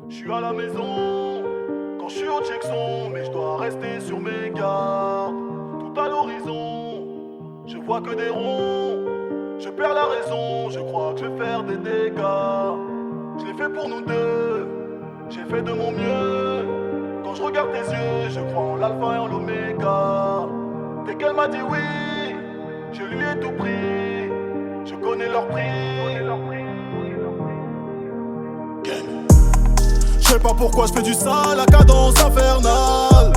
Je suis à la maison, quand je suis au Jackson, mais je dois rester sur mes gardes. Tout à l'horizon, je vois que des ronds. Je perds la raison, je crois que je vais faire des dégâts. Je l'ai fait pour nous deux, j'ai fait de mon mieux. Quand je regarde tes yeux, je crois en l'alpha et en l'oméga. Dès qu'elle m'a dit oui, je lui ai tout pris. Je connais leur prix. Je sais pas pourquoi je fais du sale, la cadence infernale.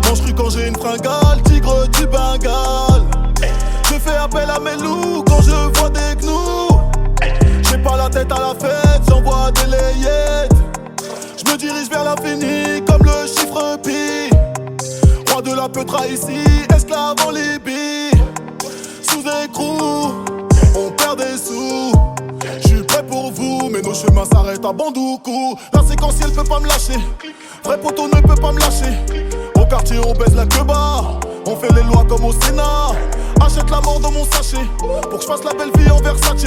Mange cru quand j'ai une fringale, tigre du Bengale. Je fais appel à mes loups quand je vois des gnous. J'ai pas la tête à la fête, j'envoie des layettes. Je me dirige vers l'infini comme le chiffre pi. Roi de la peutra ici, esclave en Libye. Sous écrou, on perd des sous. J'suis prêt pour vous, mais nos chemins s'arrêtent à Bandoukou. La séquentielle peut pas me lâcher, vrai poteau ne peut pas me lâcher. Au quartier on baise la queue bas, on fait les lois comme au Sénat. Achète la mort dans mon sachet, pour que je fasse la belle vie en Versace.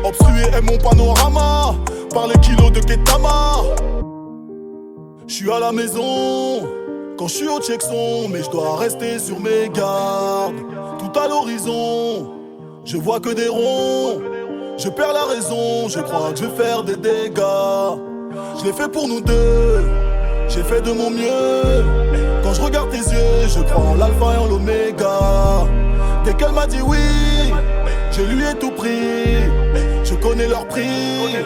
Obstrué est mon panorama, par les kilos de Ketama. J'suis à la maison, quand je suis au Jackson, mais je dois rester sur mes gardes. Tout à l'horizon, je vois que des ronds. Je perds la raison, je crois que je vais faire des dégâts. Je l'ai fait pour nous deux, j'ai fait de mon mieux. Quand je regarde tes yeux, je crois en l'alpha et en l'oméga. Dès qu'elle m'a dit oui, je lui ai tout pris. Je connais leur prix.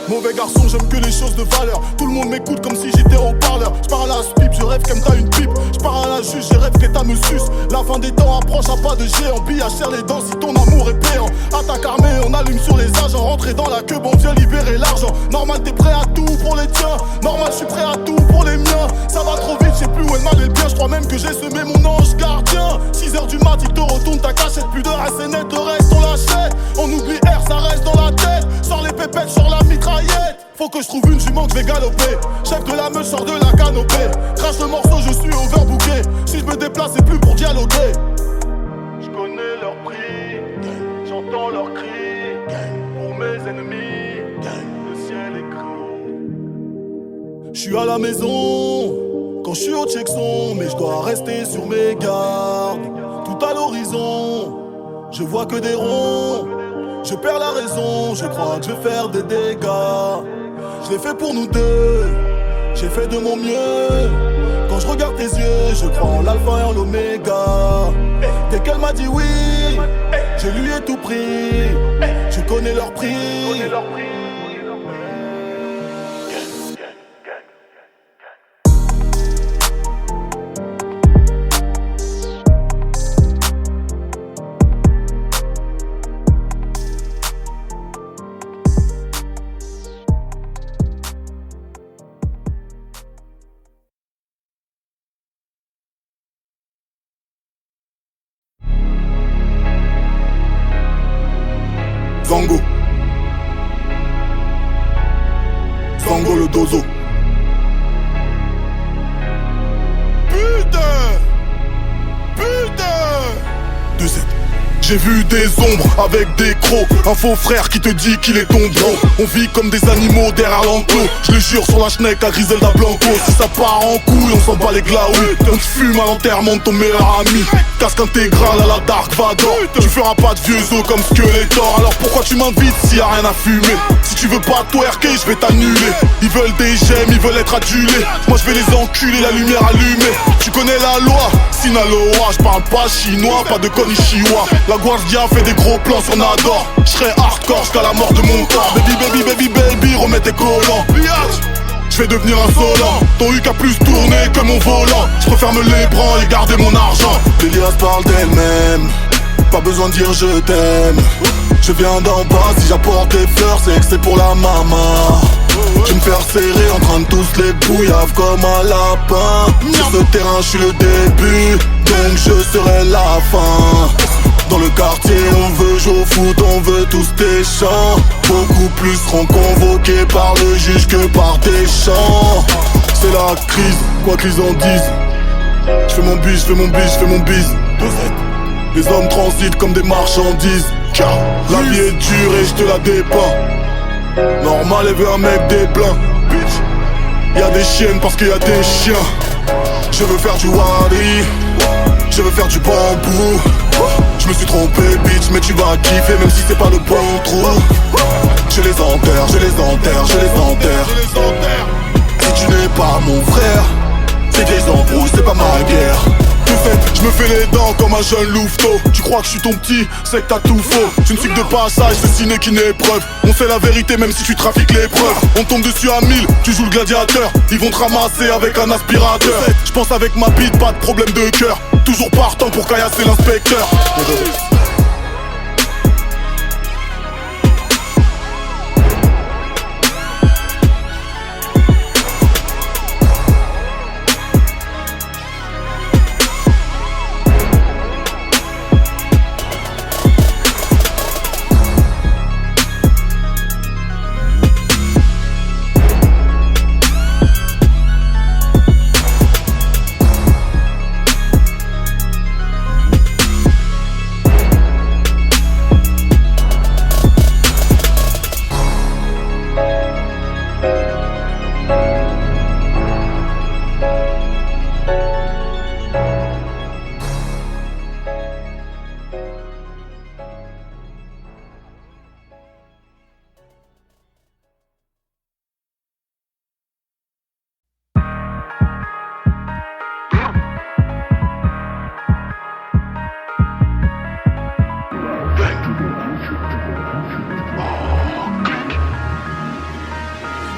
Mauvais garçon, j'aime que les choses de valeur. Tout le monde m'écoute comme si j'étais au parleur. J'pars à la pipe, je rêve qu'elle me taille une pipe. J'pars à la juge, je rêve qu'elle me suce. La fin des temps approche, à pas de géant. Pillage serre les dents si ton amour est payant. Attaque armée, on allume sur les agents. Rentrer dans la queue, bon Dieu, libérer l'argent. Normal, t'es prêt à tout pour les tiens. Normal, je suis prêt à tout pour les miens. Ça va trop vite, je sais plus où est le mal et le bien. Je crois même que j'ai semé mon ange gardien. 6h du mat, il te retourne ta cachette. Plus de SNL, le reste on l'achète. On oublie R, ça reste dans la tête. Sors les pépettes, sur la mitraillette. Faut que je trouve une jument que je vais galoper. Chef de la meute, sort de la canopée. Crache le morceau, je suis overbooké. Si je me déplace, c'est plus pour dialoguer. Je connais leur prix, j'entends leurs cris. Pour mes ennemis, le ciel est gris. Je suis à la maison, quand je suis au Jackson, mais je dois rester sur mes gardes. Tout à l'horizon, je vois que des ronds. Je perds la raison, je crois que je vais faire des dégâts. Je l'ai fait pour nous deux, j'ai fait de mon mieux. Quand je regarde tes yeux, je crois en l'alpha et en l'oméga. Dès qu'elle m'a dit oui, je lui ai tout pris. Je connais leur prix. Zango le dozo. Putain 2-7. J'ai vu des ombres avec des crocs. Un faux frère qui te dit qu'il est ton bro. On vit comme des animaux derrière l'enclos. Je le jure sur la schneck à Griselda Blanco. Si ça part en couille, on s'en bat les glaouis. On te fume à l'enterrement de ton meilleur ami. Casque intégral à la Dark Vador. Tu feras pas de vieux os comme Skeletor. Alors pourquoi tu m'invites s'il y a rien à fumer? Si tu veux pas twerker, je vais t'annuler. Ils veulent des gemmes, ils veulent être adulés. Moi je vais les enculer, la lumière allumée. Tu connais la loi, Sinaloa. Je parle pas chinois, pas de Konnichiwa. La Guardia fait des gros plans sur Nador. J'serai hardcore jusqu'à la mort de mon corps. Baby, remets tes collants. Je vais devenir insolent. Ton huc a plus tourné que mon volant. Je préfère me les prendre et garder mon argent. L'Elias parle d'elle-même, pas besoin de dire je t'aime. Je viens d'en bas, si j'apporte des fleurs, c'est que c'est pour la maman. Je vais me faire serrer en train de tous les bouillaves comme un lapin. Sur ce terrain je suis le début, donc je serai la fin. Dans le quartier on veut jouer au foot, on veut tous tes chants. Beaucoup plus seront convoqués par le juge que par tes chants. C'est la crise, quoi qu'ils en disent. J'fais mon bis, j'fais mon bis, j'fais mon bise. Les hommes transitent comme des marchandises. Car la vie est dure et je te la dépeins. Normal. mal élevé un mec des blancs. Y'a des chiennes parce qu'il y a des chiens. Je veux faire du wadi, je veux faire du bambou. Je me suis trompé bitch mais tu vas kiffer même si c'est pas le bon trou. Je les enterre, je les enterre, je les enterre. Si tu n'es pas mon frère, c'est des embrouilles, c'est pas ma guerre. De fait, je me fais les dents comme un jeune louveteau. Tu crois que je suis ton petit, c'est que t'as tout faux. Je ne suis que de passage, ceci n'est qu'une épreuve. On sait la vérité même si tu trafiques les preuves. On tombe dessus à 1000, tu joues le gladiateur. Ils vont te ramasser avec un aspirateur. Je pense avec ma bite, pas de problème de cœur. Toujours partant pour caillasser l'inspecteur.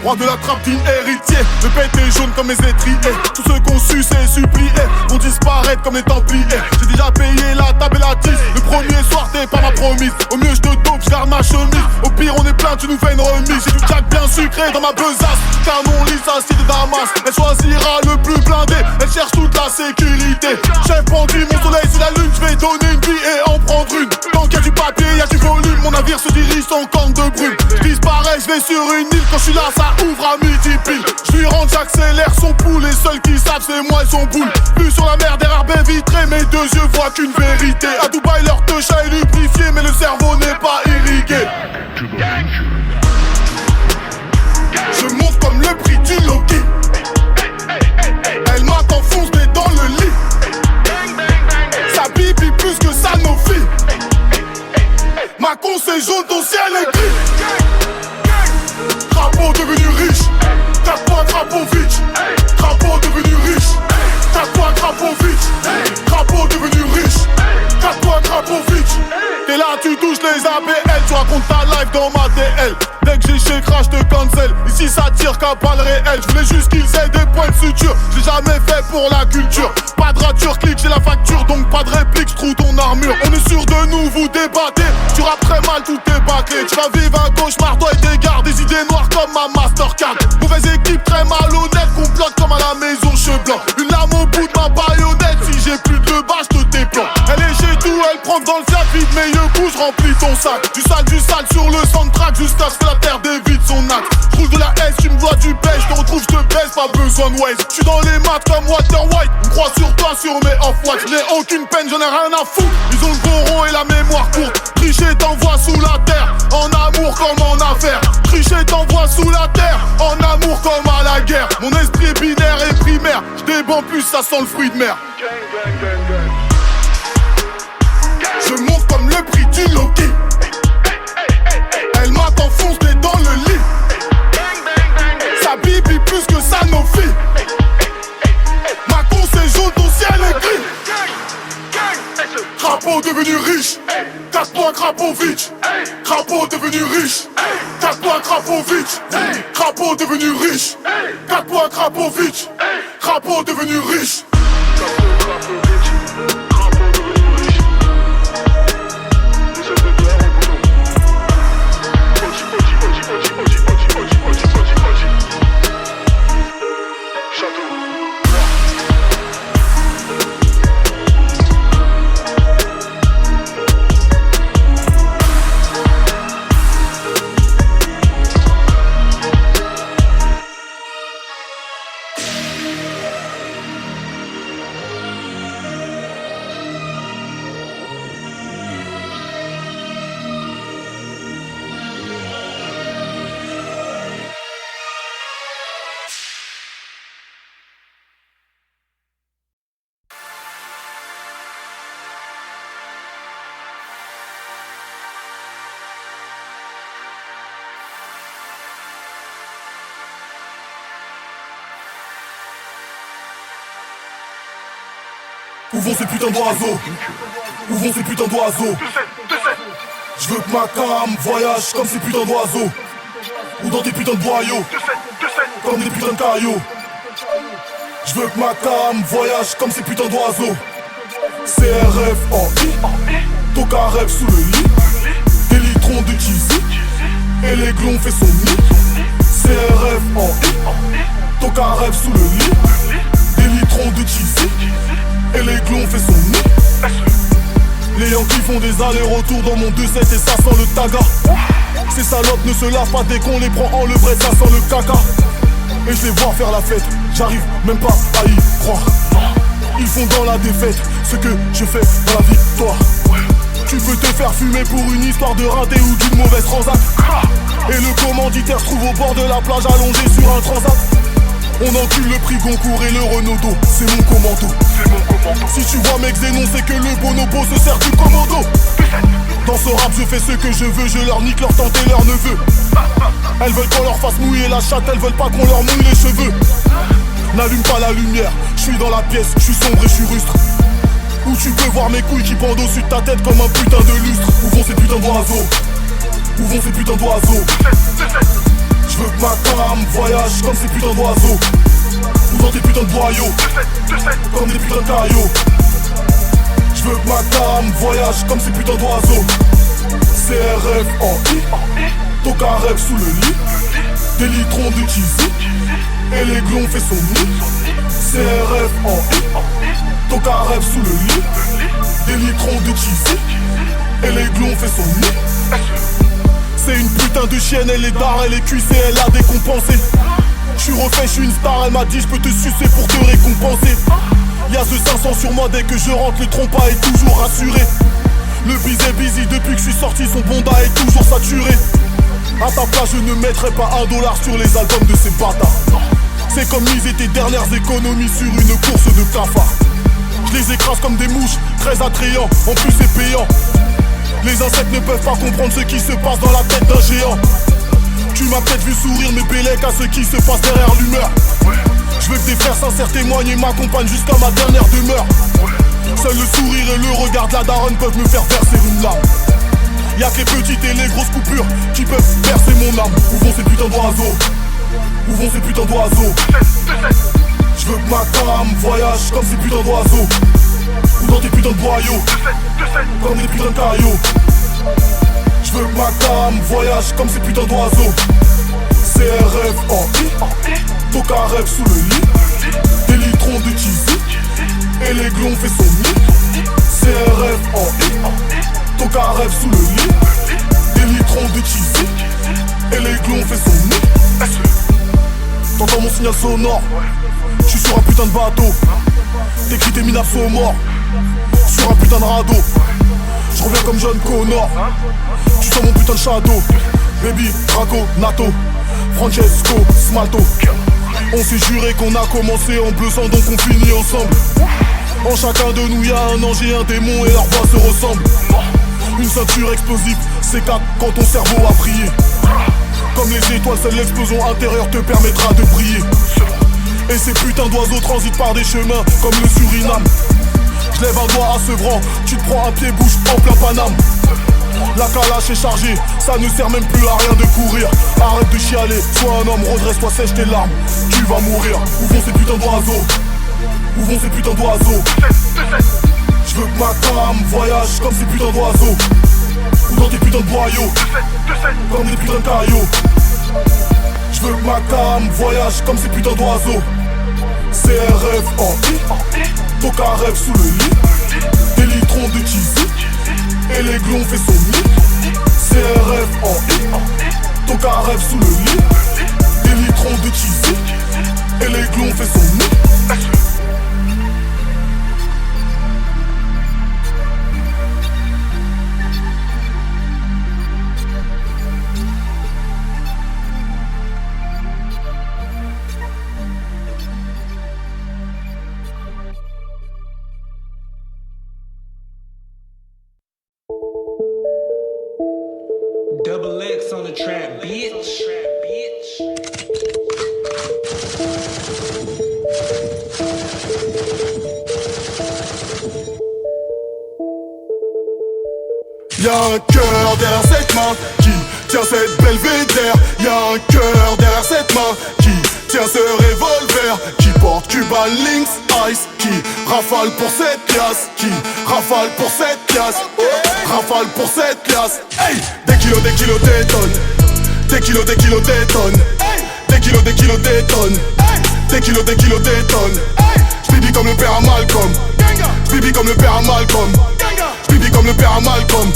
Roi de la trappe digne héritier, le pète est jaune comme mes étriers. Tous ceux qu'on suce et supplié vont disparaître comme les templiers. J'ai déjà payé la table et la tisse. Le premier soir t'es pas ma promise. Au mieux je te dope, je garde ma chemise. Au pire on est plein, tu nous fais une remise. J'ai du jack bien sucré dans ma besace. Canon lisse assis de Damas. Elle choisira le plus blindé. Elle cherche toute la sécurité. Chef bandit, mon soleil c'est la lune. Je vais donner une vie et en prendre une. Tant qu'il y a du papier, y a du volume. Mon navire se dirige sans corne de brume. Je disparais, je vais sur une île. Quand je suis là ça ouvre à midi pile. Je lui rentre, j'accélère son pouls. Les seuls qui savent c'est moi et son boule. Vue sur la mer derrière baie vitrée. Mes deux yeux voient qu'une vérité. À Dubaï leur techa est lubrifié. Mais le cerveau n'est pas irrigué. Je monte comme le prix du Loki. Elle m'a enfoncé dans le lit. Ça bibi plus que ça nos filles. Ma con c'est jaune, ton ciel est gris. Crapaud devenu riche. Tape-toi crapaud vite. Crapaud devenu riche. Tape-toi crapaud vite. Crapaud devenu riche. Tape-toi crapaud vite. T'es là, tu touches les ABL. Tu racontes ta life dans ma DL. Dès que j'ai chez Crash, te cancel. Ici ça tire qu'à balle réelle. Je voulais juste qu'ils aient des points de suture. J'ai jamais fait pour la culture. Pas de rature, clique, j'ai la facture. Donc pas de réplique, j'trouve ton armure. On est sûr de nous, vous débattez. Tu rappes très mal, tout est bâclé. Tu vas vivre un cauchemar, toi et tes gardes. Des idées noires comme ma Mastercard. Mauvaise équipe, très malhonnête. Complote comme à la maison, cheveux blancs. Une lame au bout de ma baïonnette. Si j'ai plus de bas, j'te déplante. Elle est chez tout, elle prend dans le sac. Vide mes yeux couches, remplis ton sac. Du sale sur le soundtrack. Jusqu'à ce que la terre dévide son axe. J'roule de la S, tu me vois du beige. Je te retrouve, je te baisse, pas besoin de Waze. J'suis dans les maths comme Walter White. On croit sur toi, sur mes off-white. J'n'ai aucune peine, j'en ai rien à foutre. Ils ont le gros rond et la mémoire courte. Tricher t'envoie sous la terre. En amour comme en affaires. Tricher t'envoie sous la terre. En amour comme à la guerre. Mon esprit est binaire et primaire. J'débande plus, ça sent le fruit de mer. Je monte comme le prix du Loki. Elle m'a enfoncé dans le lit. Ça bibi plus que ça nos filles. Ma con c'est jaune, ton ciel est gris. Crapaud devenu riche. Casse-toi crapaud vite. Crapaud devenu riche. Casse-toi crapaud vite. Crapaud devenu riche. Casse-toi crapaud vite. Crapaud devenu riche. Où vont ces putains d'oiseaux? Où vont ces putains d'oiseaux? Je veux que ma cam voyage comme ces putains d'oiseaux. Ou dans des putains de boyaux, comme des putains de cailloux. Je veux que ma cam voyage comme ces putains d'oiseaux. CRF en I, Toka rêve sous le lit. Des litrons de cheesy, et l'aiglon fait son nid. CRF en I, Toka rêve sous le lit. Des litrons de cheesy, et l'aiglon fait son nid. Les Yankees font des allers-retours dans mon 2-7 et ça sent le taga. Ces salopes ne se lavent pas dès qu'on les prend en levrette, ça sent le caca. Et je les vois faire la fête, j'arrive même pas à y croire. Ils font dans la défaite ce que je fais dans la victoire. Tu peux te faire fumer pour une histoire de raté ou d'une mauvaise transac. Et le commanditaire se trouve au bord de la plage allongé sur un transat. On encule le prix Goncourt et le Renaudot, c'est mon commando. Si tu vois mes xénons, c'est que le bonobo se sert du commando. Dans ce rap je fais ce que je veux, je leur nique leur tante et leur neveu. Elles veulent qu'on leur fasse mouiller la chatte, elles veulent pas qu'on leur mouille les cheveux. N'allume pas la lumière, je suis dans la pièce, je suis sombre et je suis rustre. Où tu peux voir mes couilles qui pendent au-dessus de ta tête comme un putain de lustre. Où vont ces putains d'oiseaux? Où vont ces putains d'oiseaux? Je veux que ma cam voyage comme ces putains d'oiseaux. Ou dans des putains de boyaux, comme des putains de cailloux. Je veux que ma cam voyage comme ces putains d'oiseaux. CRF en I, Toka rêve sous le lit. Des litrons de cheesy, et l'aiglon fait son nid. CRF en I, Toka rêve sous le lit. Des litrons de cheesy, et l'aiglon fait son nid. C'est une putain de chienne, elle est d'art, elle est cuissée, elle a décompensé. J'suis refait, j'suis une star, elle m'a dit j'peux te sucer pour te récompenser. Y'a ce 500 sur moi dès que je rentre, le trompa est toujours rassuré. Le bise est busy depuis que j'suis sorti, son bonda est toujours saturé. À ta place je ne mettrai pas $1 sur les albums de ces bâtards. C'est comme miser tes dernières économies sur une course de cafards. Je les écrase comme des mouches, très attrayants, en plus c'est payant. Les insectes ne peuvent pas comprendre ce qui se passe dans la tête d'un géant. Tu m'as peut-être vu sourire mais bélec à ce qui se passe derrière l'humeur. Je veux que des frères sincères témoignent et m'accompagnent jusqu'à ma dernière demeure. Seul le sourire et le regard de la daronne peuvent me faire verser une larme. Y'a que les petites et les grosses coupures qui peuvent verser mon âme. Où vont ces putains d'oiseaux? Où vont ces putains d'oiseaux? Je veux que ma cam voyage comme ces putains d'oiseaux. Ou dans des putains de boyaux, comme des putains de cailloux. Je veux que ma cam voyage comme ces putains d'oiseaux. CRF en I, Toka rêve sous le lit. Des litrons de cheesy, et l'aiglon fait son nid. CRF en I, Toka rêve sous le lit. Des litrons de cheesy, et l'aiglon fait son nid. T'entends mon signal sonore? J'suis sur un putain de bateau. T'écris tes minables sont morts sur un putain de radeau. Je reviens comme John Connor. Tu sens mon putain de shadow. Baby, Draco, Nato, Francesco, Smalto. On s'est juré qu'on a commencé en bleu sang, donc on finit ensemble. En chacun de nous y'a un ange et un démon et leurs voix se ressemblent. Une ceinture explosive s'écarte quand ton cerveau a brillé. Comme les étoiles, seule l'explosion intérieure te permettra de briller. Et ces putains d'oiseaux transitent par des chemins comme le Suriname. Je lève un doigt à Sevran, tu te prends un pied-bouche en plein Paname. La calache est chargée, ça ne sert même plus à rien de courir. Arrête de chialer, sois un homme, redresse-toi, sèche tes larmes. Tu vas mourir. Où vont ces putains d'oiseaux? Où vont ces putains d'oiseaux? Je veux que ma cam voyage comme ces putains d'oiseaux. Ou dans des putains de boyaux, comme des putains de cailloux. Je veux que ma cam voyage comme ces putains d'oiseaux. CRF en I, Toka rêve sous le lit. Des litrons de cheesy, et l'aiglon fait son nid. CRF en I, Toka rêve sous le lit. Des litrons de cheesy, et l'aiglon fait son nid. Double X on the track, bitch. Y'a un cœur derrière cette main qui tient cette belvédère. Y'a un cœur derrière cette main qui tient ce revolver, qui porte Cuban Links Ice, qui rafale pour cette classe, qui rafale pour cette classe, rafale pour cette classe. Hey, des kilos, des tonnes. Des kilos, des tonnes. Des kilos, des tonnes. Des kilos, des tonnes. J'bibi comme le père à Malcolm. J'bibi comme le père à Malcolm. J'bibi comme le père à Malcolm.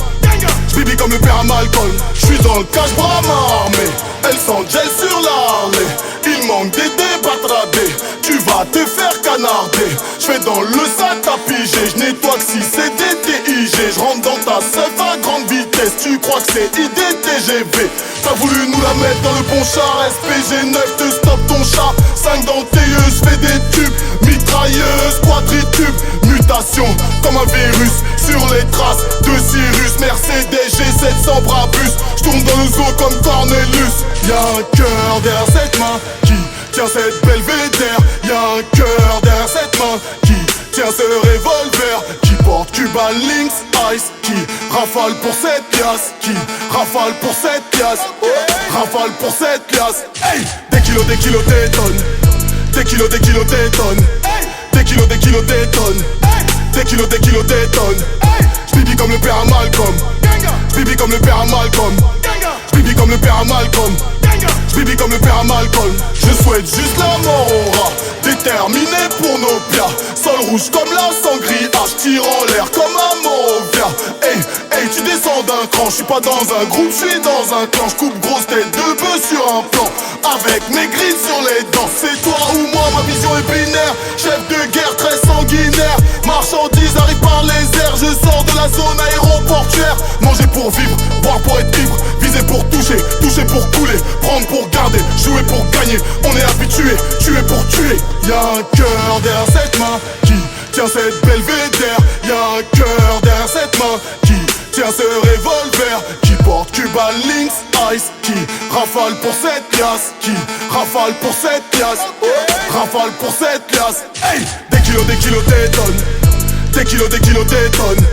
J'bibi comme le père à Malcolm. J'suis dans le cash bras armé. Elle s'engèle sur l'Harley. Il manque des débatradés. Tu vas te faire canarder. J'fais dans le sac à piger. J'nettoie que si c'est des TIG. J'rentre dans ta seuf à grande vitesse. Tu crois que c'est IDTGV. T'as voulu nous la mettre dans le bon char. SPG 9 te stoppe ton chat. 5 dans tes yeux, j'fais des tubes. Mitrailleuse, quadritube. Mutation comme un virus. Sur les traces de Cyrus. Mercedes G700 Brabus. J'tourne dans le zoo comme Cornelius. Y'a un cœur derrière cette main qui tient cette belvédère. Y'a un cœur derrière cette main qui tient ce revolver, qui porte Cuban Links Ice, qui rafale pour cette classe, qui rafale pour cette classe, rafale pour cette classe. Hey, des kilos, des tonnes. Des kilos, des tonnes. Des kilos, des tonnes. Des kilos, des tonnes. J'bibi comme le père à Malcolm. J'bibi comme le père à Malcolm. J'bibi comme le père à Malcolm. J'bibi comme le père à Malcolm. Je souhaite juste la mort au rat. Déterminé pour nos plats. Sol rouge comme la sangria. J'tire en l'air comme un Morovia. Hey, hey, tu descends d'un cran. J'suis pas dans un groupe, j'suis dans un clan. J'coupe grosse tête de bœuf sur un plan. Avec mes grilles sur les dents. C'est toi ou moi, ma vision est binaire. Chef de guerre très sanguinaire. Marchandises arrivent par les airs. Je sors de la zone aéroportuaire. Manger pour vivre, boire pour être libre. Viser pour toucher, toucher pour couler. Prendre pour garder, jouer pour gagner. On est habitué, tuer pour tuer. Y'a un cœur derrière cette main qui tient cette belvédère. Y'a un cœur derrière cette main qui tient ce revolver, qui porte Cuban Links Ice, qui rafale pour cette classe, qui rafale pour cette classe, rafale pour cette classe. Hey, des kilos, des tonnes. Des kilos, des tonnes.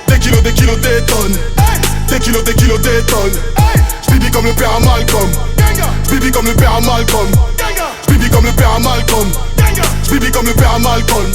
Des kilos, des tonnes. Des kilos, des tonnes. J'bibi comme le père à Malcolm. J'bibi comme le père à Malcolm. J'bibi comme le père à Malcolm. J'bibi comme le père à Malcolm.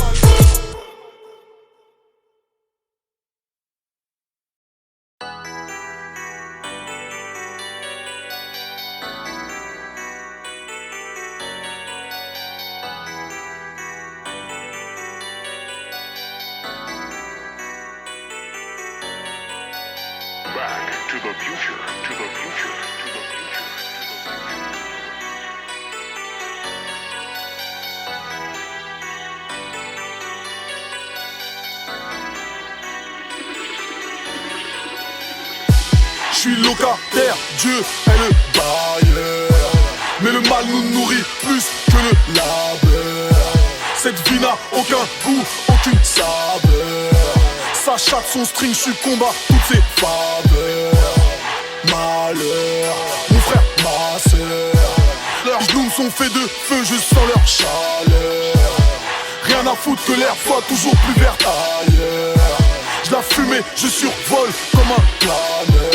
Back to the future, to the future, to the future. J'suis locataire, Dieu est le bailleur. Mais le mal nous nourrit plus que le labeur. Cette vie n'a aucun goût, aucune saveur. Sa chatte, son string, j'suis combat toutes ses faveurs. Malheur, mon frère, ma sœur. Leurs genoux me sont faits de feu, je sens leur chaleur. Rien à foutre que l'herbe soit toujours plus verte ailleurs. J'la fumée, je survole comme un planeur.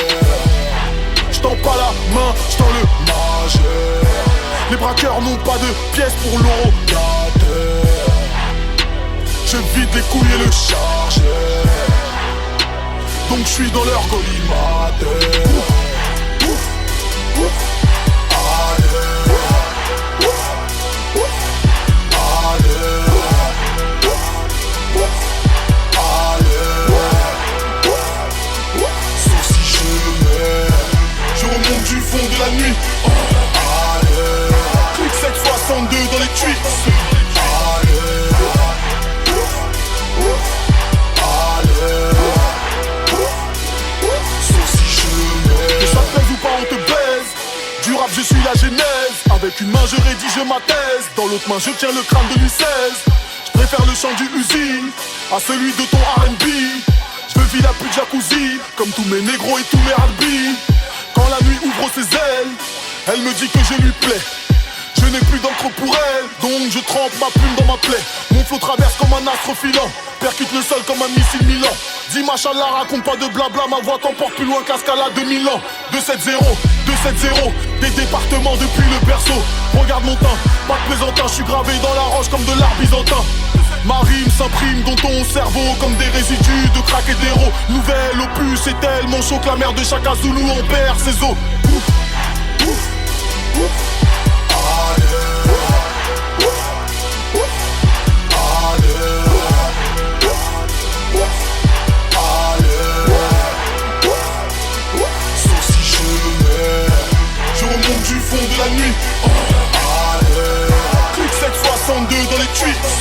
J'tends pas la main, j'tends le majeur. Les braqueurs n'ont pas de pièces pour l'euro gâteur. Je vide les couilles et le chargeur. Donc j'suis dans leur collimateur. Du fond de la nuit, clic 762 dans les tuyaux. Sauf si je meurs. Que ça te plaise ou pas, on te baise. Du rap, je suis la genèse. Avec une main, je rédige ma thèse. Dans l'autre main, je tiens le crâne de l'U16. Je préfère le chant du usine à celui de ton R&B. Je veux vivre la plus de jacuzzi, comme tous mes négros et tous mes harbis. Quand la nuit ouvre ses ailes, elle me dit que je lui plais. Je n'ai plus d'encre pour elle, donc je trempe ma plume dans ma plaie. Mon flot traverse comme un astre filant, percute le sol comme un missile Milan. Dis machallah, raconte pas de blabla, ma voix t'emporte plus loin qu'Ascala de Milan. 2-7-0, 2-7-0, des départements depuis le berceau. Regarde mon teint, pas de plaisantin, je suis gravé dans la roche comme de l'art byzantin. Ma rime s'imprime dans ton cerveau comme des résidus de crack et d'héros. Nouvel opus, c'est tellement chaud que la mère de Chaka Zulu en perd ses os. Ouf, ouf, ouf. Du fond de la nuit, clic 762 dans les tweets.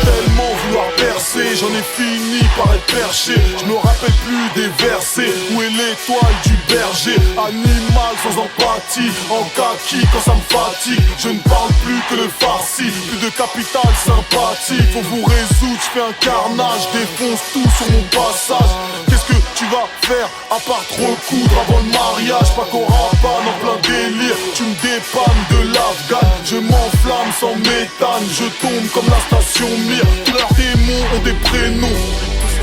Tellement vouloir percer, j'en ai fini par être perché. Je me rappelle plus des versets. Où est l'étoile du berger? Animal sans empathie, en kaki quand ça me fatigue. Je ne parle plus que le farci, plus de capital sympathique. Faut vous résoudre, je fais un carnage, défonce tout sur mon passage. Qu'est-ce que tu vas faire à part te recoudre avant le mariage? Pas qu'on rapane en plein délire, tu me dépannes de l'Afghan. Je m'enflamme sans méthane, je tombe comme la station Mir. Tous leurs démons ont des prénoms,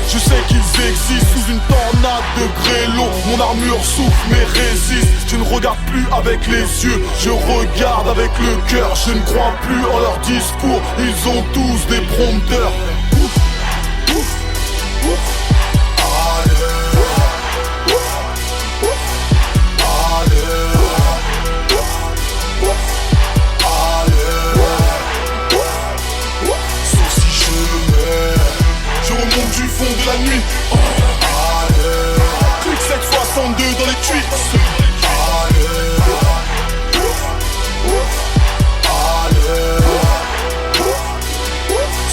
je sais qu'ils existent sous une tornade de grêlons. Mon armure souffre mais résiste. Je ne regarde plus avec les yeux, je regarde avec le cœur. Je ne crois plus en leur discours, ils ont tous des prompteurs. Ouf, ouf, ouf. Du fond de la nuit, clic 762 dans les tweets.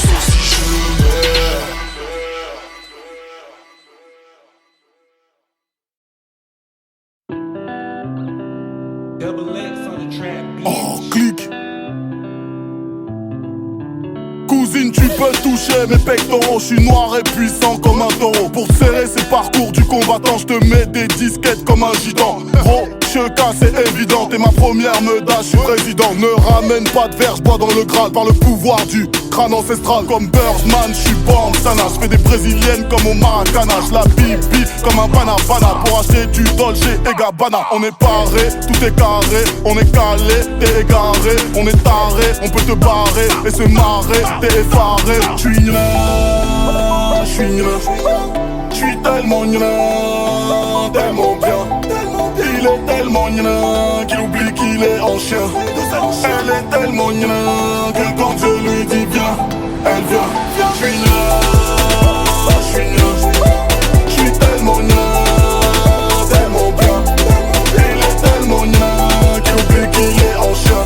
Sauf si je meurs. Double X on the track beat. Oh, clic. Cousine, tu peux toucher mes pectoraux. Je suis noir et puissant comme un taureau. Pour te serrer, c'est parcours du combattant. Je te mets des disquettes comme un gitan. Gros, Cheka, c'est évident. T'es ma première meudage, je suis président. Ne ramène pas de verre, je bois dans le grade. Par le pouvoir du crâne ancestral. Comme Birdman, je suis born sana. Je fais des brésiliennes comme au Maracana. Je la bibi comme un banana. Pour acheter du Dolce et Gabbana. On est paré, tout est carré. On est calé, t'es égaré. On est taré, on peut te barrer et se marrer. T'es effaré, j'suis nul, j'suis nul, j'suis tellement nul, tellement bien. Il est tellement nul qu'il oublie qu'il est en chien. Elle est tellement nul que quand je lui dis viens, elle vient. J'suis nul, j'suis nul, j'suis tellement nul, tellement bien. Il est tellement nul qu'il oublie qu'il est en chien.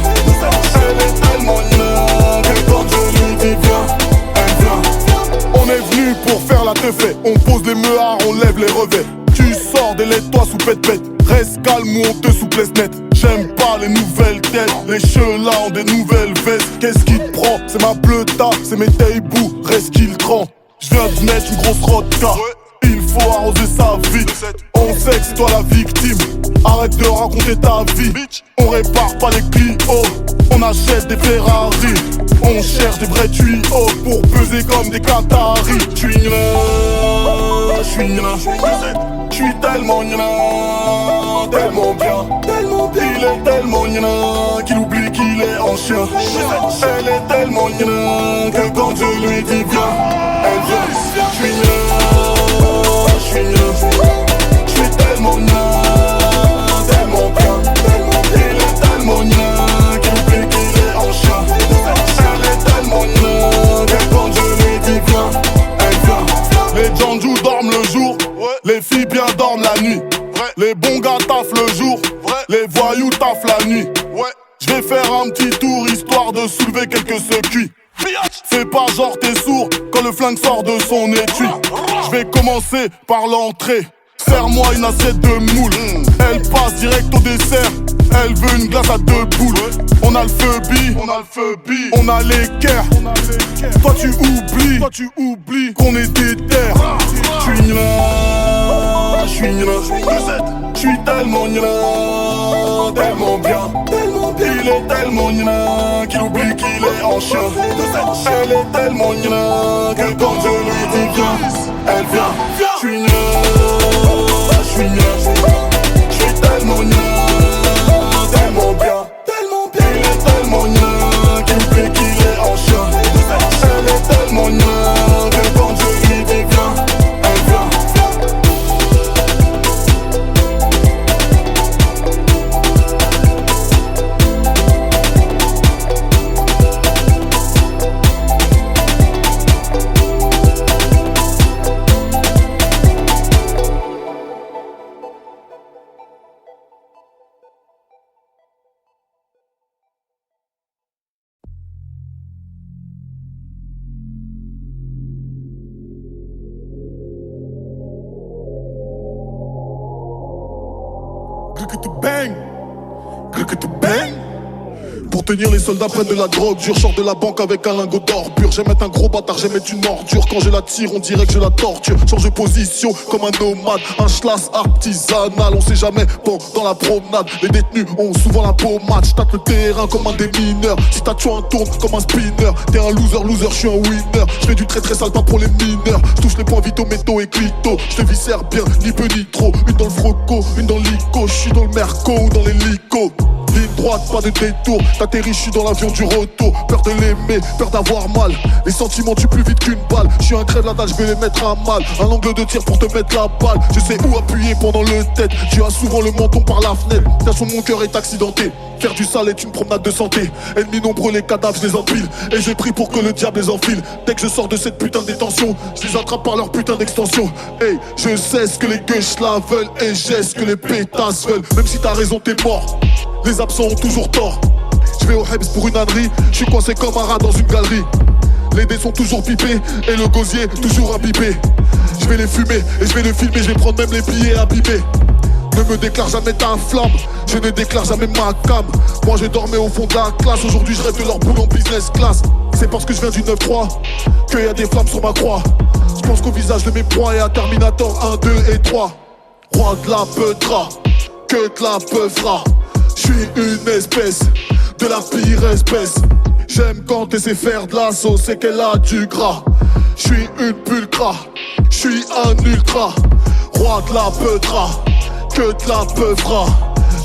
Elle est tellement nul que quand je lui dis viens, elle vient. On est venu pour faire la teufée. On pose les meuhards, on lève les revêts. Tu sors des laits-toi sous pète-pète. Reste calme ou on te souplesse net. J'aime pas les nouvelles têtes. Les cheux-là ont des nouvelles vestes. Qu'est-ce qui te prend? C'est ma bleuta, c'est mes taibous. Reste qu'il trempe. J'viens de mettre une grosse rodka. Il faut arroser sa vie. On sait que c'est toi la victime. Arrête de raconter ta vie. On répare pas les Clio, on achète des Ferrari. On cherche des vrais tuyaux pour peser comme des Qataris. J'suis nul, j'suis nul, j'suis tellement nul, tellement bien. Il est tellement nul qu'il oublie qu'il est en chien. Elle est tellement nul que quand je lui dis viens, elle vient. J'suis nul, j'suis nul, j'suis tellement nul, tellement bien. Il est tellement nul qu'il oublie qu'il est en chien. Elle est tellement nul que quand je lui dis viens, elle vient. Les Janjou dorment le jour, les filles bien dorment la nuit. Les bons gars taffent le jour, les voyous taffent la nuit. Je vais faire un petit tour histoire de soulever quelques circuits. Fais pas genre t'es sourd quand le flingue sort de son étui. Je vais commencer par l'entrée. Serre-moi une assiette de moule. Elle passe direct au dessert. Elle veut une glace à 2 boules. On a le feu bi, on a l'équerre. Toi tu oublies qu'on est des terres. nina, j'suis nina. J'suis tellement nina, tellement bien. Il est tellement nina qu'il oublie qu'il est en chien. Elle est tellement nina que quand je lui dis viens, elle vient. J'suis nina, j'suis nina. J'suis tellement nina, tellement bien. Il est tellement nina qu'il oublie qu'il est en chien. Elle est tellement nina que quand je lui dis viens, elle vient. Bang, bang. Pour tenir les soldats prennent de la drogue dure. Sors de la banque avec un lingot d'or pur. J'aime être un gros bâtard, j'aime être une ordure. Quand je la tire on dirait que je la torture. Change de position comme un nomade. Un schlass artisanal. On sait jamais pendant la promenade. Les détenus ont souvent la pommade. J'tâte le terrain comme un démineur. Si t'as tué un tourne comme un spinner. T'es un loser, j'suis un winner. J'fais du très sale pas pour les mineurs. J'touche les points vitaux, métaux et clito. J'te viscère bien, ni peu ni trop. Une dans le froco, une dans l'ico. J'suis dans le merco ou dans l'hélico. Ligne droite, pas de détour. T'atterris, j'suis dans l'avion du retour. Peur de l'aimer, peur d'avoir mal. Les sentiments tuent plus vite qu'une balle. J'suis un crève la dalle, j'vais les mettre à mal. Un angle de tir pour te mettre la balle. Je sais où appuyer pendant le tête. Tu as souvent le menton par la fenêtre. T'as son mon cœur est accidenté. Faire du sale est une promenade de santé. Ennemis nombreux, les cadavres, je les empile. Et j'ai pris pour que le diable les enfile. Dès que je sors de cette putain de détention, je les attrape par leur putain d'extension. Hey, je sais ce que les gueuches la veulent. Et j'ai ce que les pétasses veulent. Même si t'as raison, t'es mort. Les absents ont toujours tort. Je vais au Hebs pour une ânerie. Je suis coincé comme un rat dans une galerie. Les dés sont toujours pipés et le gosier toujours imbibé. Je vais les fumer et je vais les filmer. Je vais prendre même les billets abîmés. Ne me déclare jamais ta flamme. Je ne déclare jamais ma cam. Moi j'ai dormi au fond de la classe. Aujourd'hui je rêve de leur boule en business class. C'est parce que je viens du 9-3 qu'il y a des flammes sur ma croix. Je pense qu'au visage de mes proies et à Terminator 1, 2 et 3. Roi de la peudra, que de la peuvra. J'suis une espèce, de la pire espèce. J'aime quand elle sait faire de la sauce et qu'elle a du gras. J'suis une pulcra, j'suis un ultra. Roi de la peudra, que de la peuvra.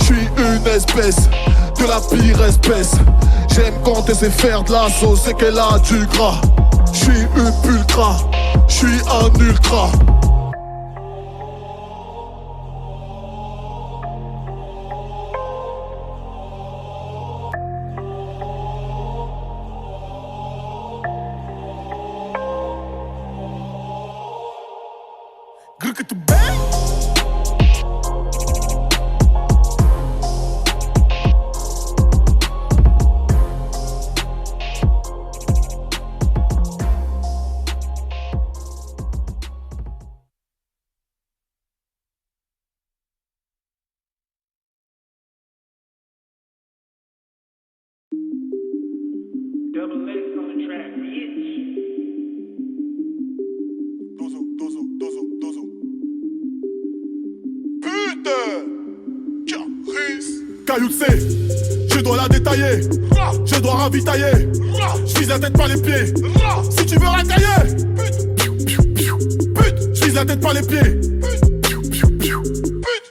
J'suis une espèce, de la pire espèce. J'aime quand elle sait faire de la sauce et qu'elle a du gras. J'suis une pulcra, j'suis un ultra. Look at the bang. Double X on the track, bitch. Dozo. Putain! Caillou C, je dois la détailler. Je dois ravitailler. Je vise la tête par les pieds. Si tu veux racailler, pute, je vise la tête par les pieds.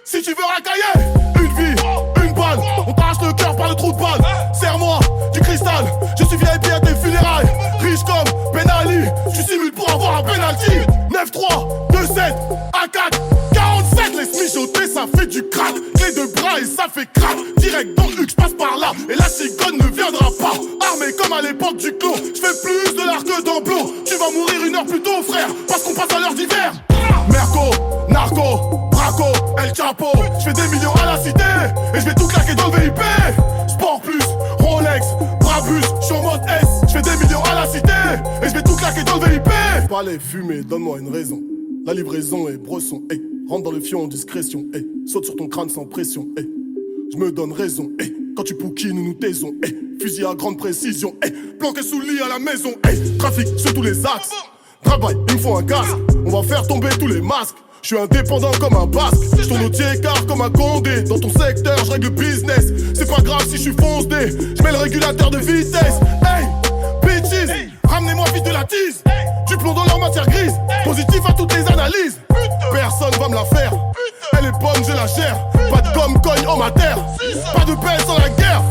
Si tu veux racailler, une vie, une balle. On t'arrache le cœur par le trou de balle. Serre-moi du cristal. Je suis VIP à tes funérailles. Riche comme Ben Ali. Tu simules pour avoir un penalty. 9-3, 2-7, A4, 47. Laisse mijoter, ça fait du crâne. Clé de bras et ça fait crack. Direct dans le huc, je passe par là. Et la cigogne ne viendra pas. Armé comme à l'époque du clos. Je fais plus de l'art que d'emploi. Tu vas mourir une heure plus tôt, frère. Parce qu'on passe à l'heure d'hiver. Merco, narco, braco, El Chapo. Je fais des millions à la cité. Et je vais tout claquer dans le VIP. Sport plus, Rolex, Brabus, je suis en mode S. Je fais des millions à la cité. Et je vais tout claquer dans le VIP. Palais fumé, donne-moi une raison. La livraison est bresson, hey. Rentre dans le fion en discrétion, hey. Saute sur ton crâne sans pression, hey. Je me donne raison, hey. Quand tu pouquines, nous taisons, hey. Fusil à grande précision, hey. Planqué sous le lit à la maison, hey. Trafic sur tous les axes. Travail, il me faut un casque. On va faire tomber tous les masques. Je suis indépendant comme un basque. Je tourne au tiers-quart comme un condé. Dans ton secteur, je règle le business. C'est pas grave si je suis foncé. Je mets le régulateur de vitesse. Hey, bitches, ramenez-moi vite de la tease. Du plomb dans leur matière grise. Positif à toutes les analyses. Personne va me la faire. Elle est bonne, je la gère. Pas de gomme cogne en matière. Pas de peine sans la guerre.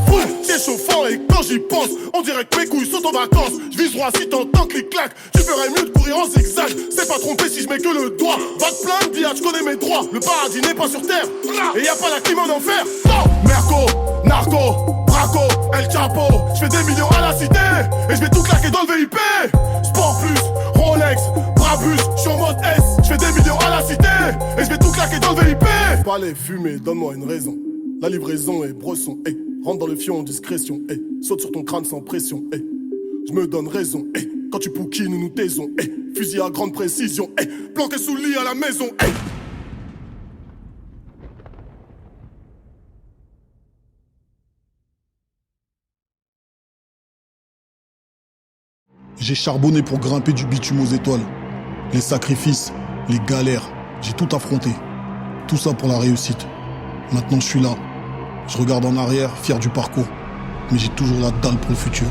C'est chauffant et quand j'y pense, on dirait que mes couilles sont en vacances. Je vise droit si t'entends clic-clac. Tu ferais mieux de courir en zigzag. C'est pas trompé si je mets que le doigt. Va te plaindre, Dia, je connais mes droits. Le paradis n'est pas sur terre. Et y a pas la clim en enfer. Merco, narco, braco, El Chapo. Je fais des millions à la cité. Et je vais tout claquer dans le VIP. Sport plus, Rolex, Brabus. Je suis en mode S. Je fais des millions à la cité. Et je vais tout claquer dans le VIP. Pas les fumer, donne-moi une raison. La livraison est bresson, hey. Rentre dans le fion en discrétion, hey. Saute sur ton crâne sans pression, hey. Je me donne raison, hey. Quand tu pouquines, nous nous taisons, hey. Fusil à grande précision, hey. Planqué sous le lit à la maison, hey. J'ai charbonné pour grimper du bitume aux étoiles. Les sacrifices, les galères, j'ai tout affronté. Tout ça pour la réussite. Maintenant je suis là. Je regarde en arrière, fier du parcours. Mais j'ai toujours la dalle pour le futur.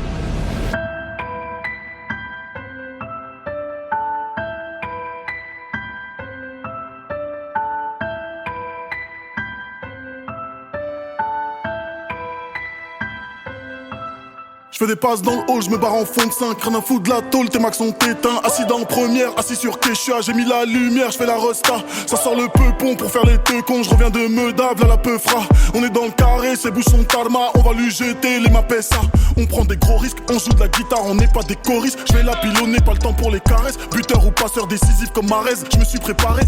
Je fais des passes dans le hall, je me barre en fond de 5. Rien à foutre de la tôle, tes max sont éteints. Assis dans première, assis sur Quechua. J'ai mis la lumière, je fais la resta. Ça sort le peupon pour faire les teutons. Je reviens de Meudave, là la peufra. On est dans le carré, c'est bouchon tarma. On va lui jeter les mapessa. On prend des gros risques, on joue de la guitare, on n'est pas des choristes. Je vais la pilonner, pas le temps pour les caresses. Buteur ou passeur décisif comme Marez. Je me suis préparé,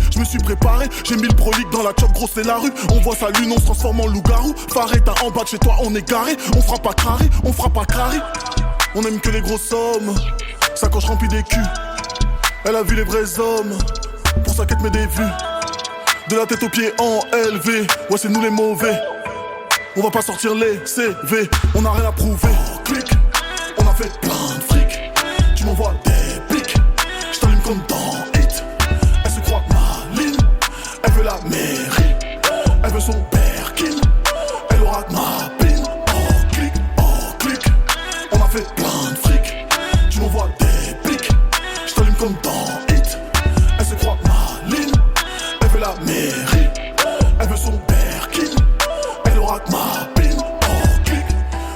j'ai mis le prolique dans la chop, grosse c'est la rue. On voit sa lune, on se transforme en loup-garou. Faré, t'as en bas de chez toi, on est garé. On fera pas carré, on fera pas carré. On aime que les grosses sommes, sacoche remplie des culs. Elle a vu les vrais hommes, pour sa quête met des vues. De la tête aux pieds en LV, ouais c'est nous les mauvais. On va pas sortir les CV, on a rien à prouver. Clic, on a fait plein de fric. Tu m'envoies des pics, je t'allume comme dans Hit. Elle se croit maline, elle veut la mairie. Elle veut son Perkin, elle aura que ma pine. Oh clic, on a fait plein de fric. Tu m'envoies des pics, je t'allume comme dans Hit. Elle se croit maline, elle veut la mairie. Elle veut son Perkin, elle aura que ma pine. Oh clic,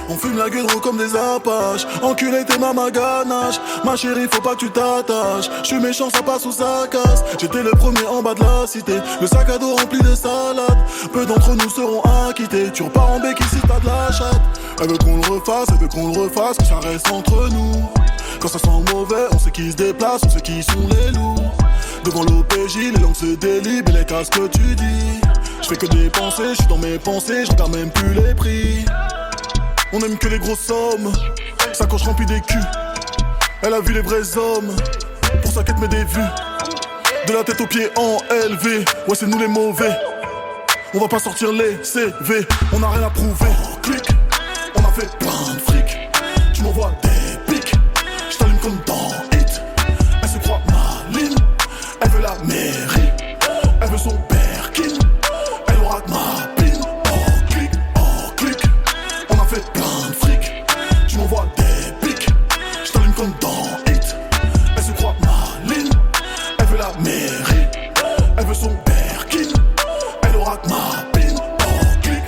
on fume la gueule comme des apaches. Enculé t'es ma ganache. Ma chérie faut pas que tu t'attaches. J'suis méchant ça passe ou ça casse. J'étais le premier en bas de la cité. Le sac à dos rempli de salade. Peu d'entre nous seront acquittés. Tu repars en bec ici t'as de la chatte. Elle veut qu'on le refasse, que ça reste entre nous. Quand ça sent mauvais, on sait qui se déplace, on sait qui sont les loups. Devant l'OPJ, les langues se délibent et les casses que tu dis. J'fais que des pensées, j'suis dans mes pensées, je regarde même plus les prix. On aime que les grosses sommes, sacoche remplie des culs. Elle a vu les vrais hommes, pour sa quête met des vues. De la tête aux pieds en LV, ouais c'est nous les mauvais. On va pas sortir les CV, on a rien à prouver. Clic, on a fait plein de fric. Tu m'envoies des pics, je t'allume comme dans Hit. Elle se croit maline, elle veut la mairie. Elle veut son Perkin, elle aura que ma pine. Oh clic, on a fait plein de fric. Tu m'envoies des pics, je t'allume comme dans Hit. Elle se croit maline, elle veut la mairie. Elle veut son Perkin, elle aura que ma pine. Oh clic.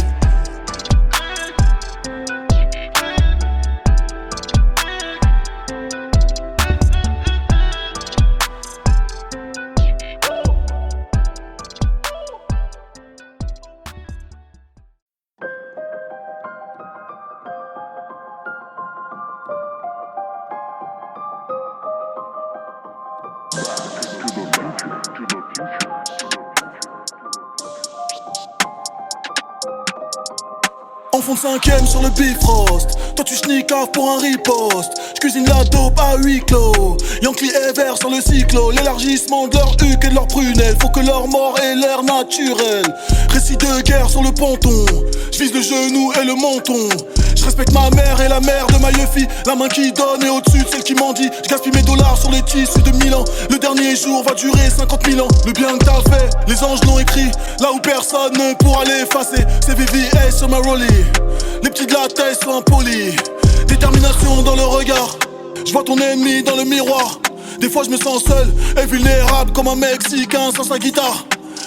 Enfant de 5ème sur le Bifrost. Toi tu schnickaves pour un riposte. J'cuisine la dope à huis clos. Yankee et vert sur le cyclo. L'élargissement de leur huc et de leur prunelle. Faut que leur mort ait l'air naturel. Récit de guerre sur le ponton. J'vise le genou et le menton. Je respecte ma mère et la mère de ma yeufi. La main qui donne et au-dessus de celle qui mendie. Je gaspille mes dollars sur les tissus de Milan. Le dernier jour va durer 50 000 ans. Le bien que t'as fait, les anges l'ont écrit. Là où personne ne pourra l'effacer. C'est VVS sur ma rollie. Les petits de la tête sont impolis. Détermination dans le regard. Je vois ton ennemi dans le miroir. Des fois je me sens seul et vulnérable comme un Mexicain sans sa guitare.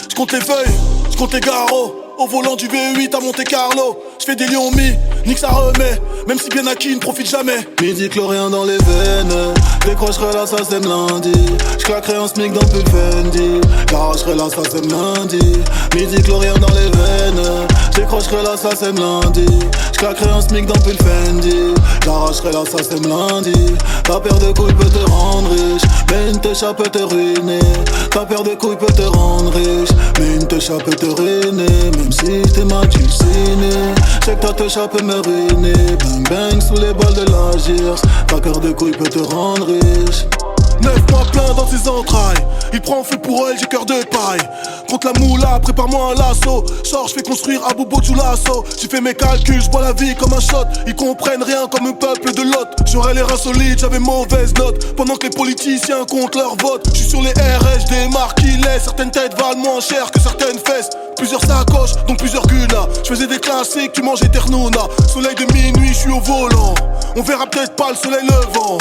Je compte les feuilles, je compte les garrots. Au volant du V8 à Monte Carlo. Je fais des lions mi, nique ça remet. Même si bien acquis ne profite jamais. Midi chlorien dans les veines. Décrocherai la SACEM lundi. J'claquerai un smic dans le pull Fendi. J'arracherai la SACEM lundi. Midi chlorien dans les veines. Décrocherai la SACEM lundi. J'claquerai un smic dans le pull Fendi. J'arracherai la SACEM lundi. Ta paire de couilles peut te rendre riche, mais une techa peut te ruiner. Ta paire de couilles peut te rendre riche, mais une techa peut te ruiner. Même si t'es mal dulciné, je sais que ta techa peut me ruiner. Bang bang sous les balles de la GIRS. Ta paire de couilles peut te rendre riche. 9 mois plein dans ses entrailles. Il prend feu pour elle, j'ai cœur de paille. Contre la moula, prépare-moi un lasso. Sors, je fais construire à Bobo Djoulasso. J'ai fait mes calculs, je vois la vie comme un shot. Ils comprennent rien comme un peuple de Lot. J'aurais les reins solides, j'avais mauvaise note. Pendant que les politiciens comptent leur vote. Je suis sur les RS, je démarque qui laisse. Certaines têtes valent moins cher que certaines fesses. Plusieurs sacoches, dont plusieurs gunas. Je faisais des classiques, tu mangeais Ternuna. Soleil de minuit, je suis au volant. On verra peut-être pas le soleil levant.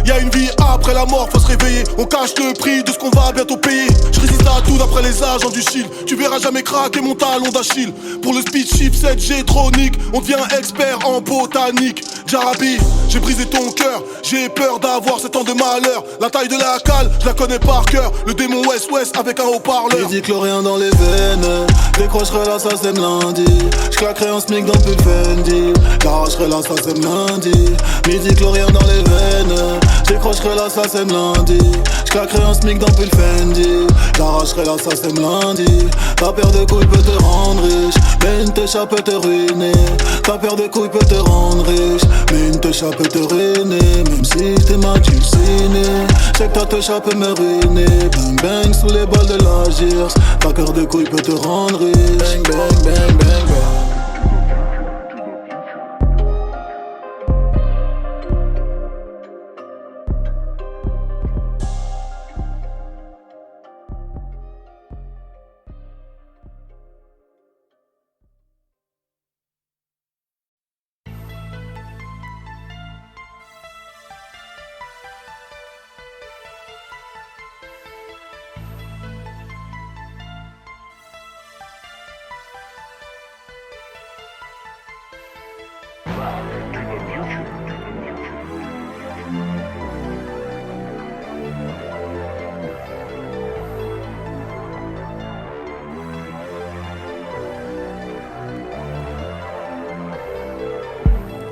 Y'a une vie après la mort, faut se réveiller. On cache le prix de ce qu'on va bientôt payer. Je résiste à tout d'après les agents du shield. Tu verras jamais craquer mon talon d'Achille. Pour le speed shift 7G tronique, on devient expert en botanique. Jarabi, j'ai brisé ton cœur. J'ai peur d'avoir 7 ans de malheur. La taille de la cale, je la connais par cœur. Le démon West-West avec un haut-parleur. Midi chlorien dans les veines. Décrocherai la SACEM lundi. J'claquerai un smic dans le pull Fendi. J'arracherai la SACEM lundi. Midi chlorien dans les veines. Décrocherai la SACEM lundi. J'claquerai un smic dans le pull Fendi. J'arracherai la SACEM lundi. Ta paire de couilles peut te rendre riche, mais une techa peut te ruiner. Ta paire de couilles peut te rendre riche, mais une techa peut te ruiner. Même si t'es mal dulciné, c'est que ta techa peut me ruiner. Bang bang sous les balles de la GIRS. Ta paire de couilles peut te rendre riche. Bang bang bang bang bang.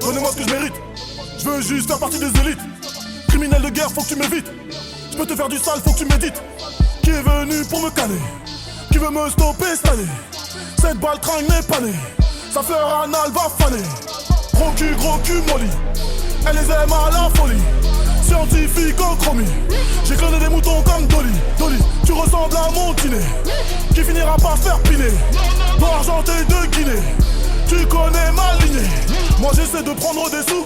Donnez-moi ce que je mérite. Je veux juste faire partie des élites. Criminel de guerre, faut que tu m'évites. Je peux te faire du sale, faut que tu médites. Qui est venu pour me caler? Qui veut me stopper cette année? Cette balle tringue n'est pas née. Sa fleur anale va faner. Gros cul molly. Elle les aime à la folie. Scientifique au chromie. J'ai cloné des moutons comme Dolly. Dolly, tu ressembles à mon kiné. Qui finira par se faire piner. Noir argenté de Guinée. Tu connais ma lignée. Moi j'essaie de prendre des sous.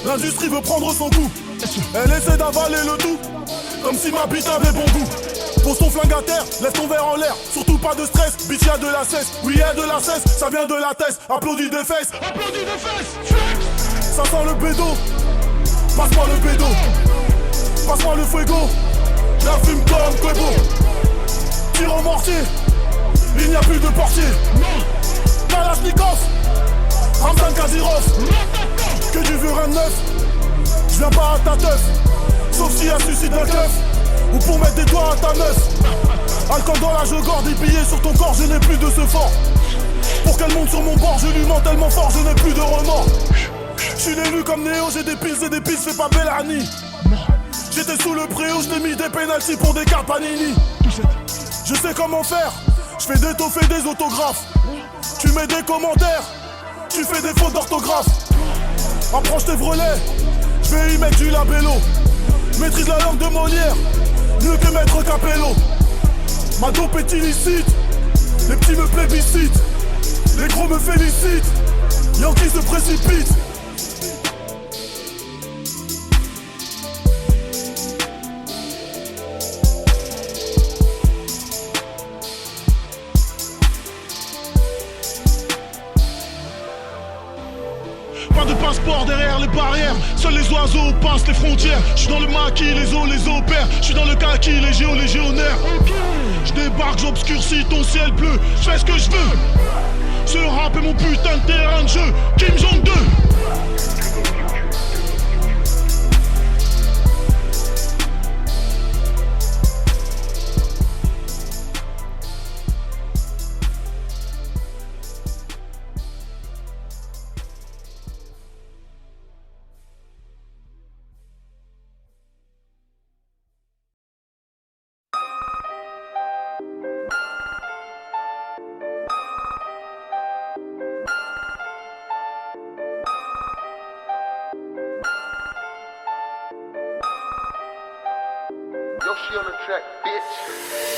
L'industrie veut prendre son coup. Elle essaie d'avaler le tout. Comme si ma bite avait bon goût. Pose ton flingue à terre, laisse ton verre en l'air. Surtout pas de stress, bitch y'a de la cesse. Oui y'a de la cesse, ça vient de la tête. Applaudis des fesses. Applaudis des fesses. Ça sent le bédo. Passe-moi le bédo. Passe-moi le fuego. La fume comme Quebo. Tire au mortier. Il n'y a plus de portier. Kalashnikov. Ramzan Kadyrov. Que du vieux rien de neuf. Je viens pas à ta teuf. Sauf si y'a suicide d'un keuf. Ou pour mettre des doigts à ta meuf. Alcool dans la je gorde, des billets sur ton corps, je n'ai plus de ce fort. Pour qu'elle monte sur mon bord, je lui mens tellement fort, je n'ai plus de remords. Je suis l'élu comme Néo, j'ai des piles et des piles, fais pas Bellani. J'étais sous le préau, je t'ai mis des pénaltys pour des cartes Panini. Je sais comment faire, je fais des taufs et des autographes. Tu mets des commentaires, tu fais des fautes d'orthographe. Approche tes vrelets, je vais y mettre du labello. Maîtrise la langue de Molière, mieux que Maître Capello. Ma dope est illicite, les petits me plébiscitent. Les gros me félicitent, Yankee se précipite. passeport derrière les barrières. Seuls les oiseaux passent les frontières. Je suis dans le maquis, les os les opères. Je suis dans le kaki, les géos légionnaires. Je débarque, j'obscurcis ton ciel bleu. Je fais ce que je veux. Ce rap est mon putain de terrain de jeu. Kim Jong-2.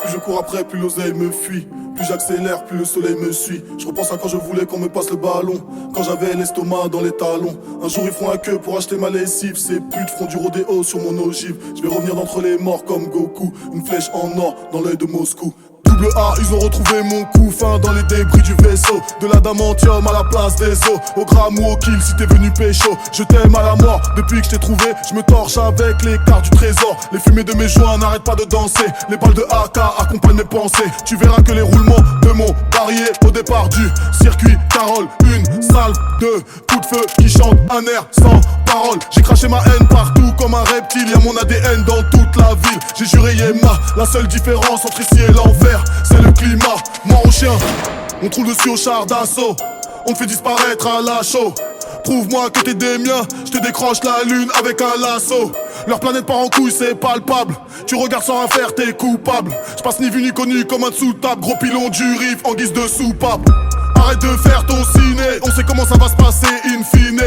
Plus je cours après, plus l'oseille me fuit. Plus j'accélère, plus le soleil me suit. Je repense à quand je voulais qu'on me passe le ballon. Quand j'avais l'estomac dans les talons. Un jour ils feront la queue pour acheter ma lessive. Ces putes feront du rodéo sur mon ogive. Je vais revenir d'entre les morts comme Goku. Une flèche en or dans l'œil de Moscou. Double A, ils ont retrouvé mon coup fin dans les débris du vaisseau. De l'adamantium à la place des os. Au gramme ou au kill si t'es venu pécho. Je t'aime à la mort, depuis que je t'ai trouvé. Je me torche avec les cartes du trésor. Les fumées de mes joints n'arrêtent pas de danser. Les balles de AK accompagnent mes pensées. Tu verras que les roulements de mon barrier au départ du circuit Carole. Une salve de coups de feu qui chante un air sans parole. J'ai craché ma haine partout comme un reptile. Y'a mon ADN dans toute la ville. J'ai juré Yéma, la seule différence entre ici et l'enfer, c'est le climat. Mort au chien, on trouve dessus au char d'assaut. On te fait disparaître à la chaux. Prouve-moi que t'es des miens, je te décroche la lune avec un lasso. Leur planète part en couille, c'est palpable. Tu regardes sans rien faire, t'es coupable. Je passe ni vu ni connu comme un dessous-table. Gros pilon du riff en guise de soupape. Arrête de faire ton ciné, on sait comment ça va se passer in fine.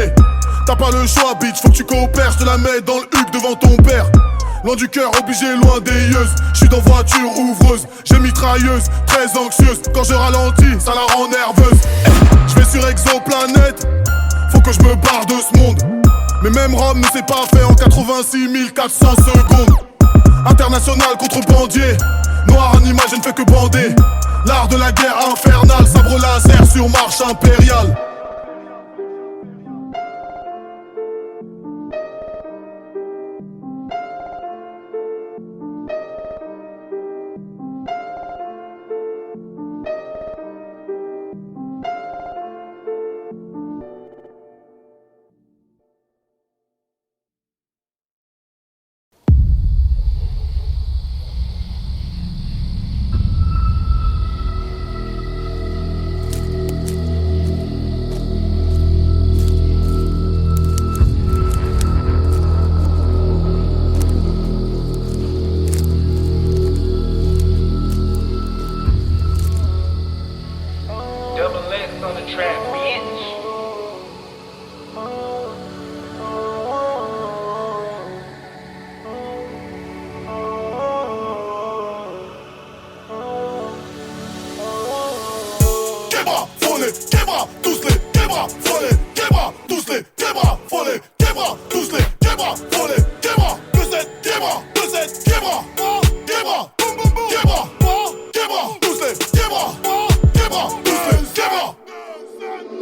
T'as pas le choix bitch, faut que tu coopères. Je te la mets dans le huc devant ton père. Loin du cœur, obligé, loin des yeux. J'suis dans voiture ouvreuse, j'ai mitrailleuse, très anxieuse. Quand je ralentis, ça la rend nerveuse. J'vais sur exoplanète, faut que je me barre de ce monde. Mais même Rome ne s'est pas fait en 86 400 secondes. International contrebandier, noir en image, je ne fais que bander. L'art de la guerre infernale, sabre laser sur marche impériale.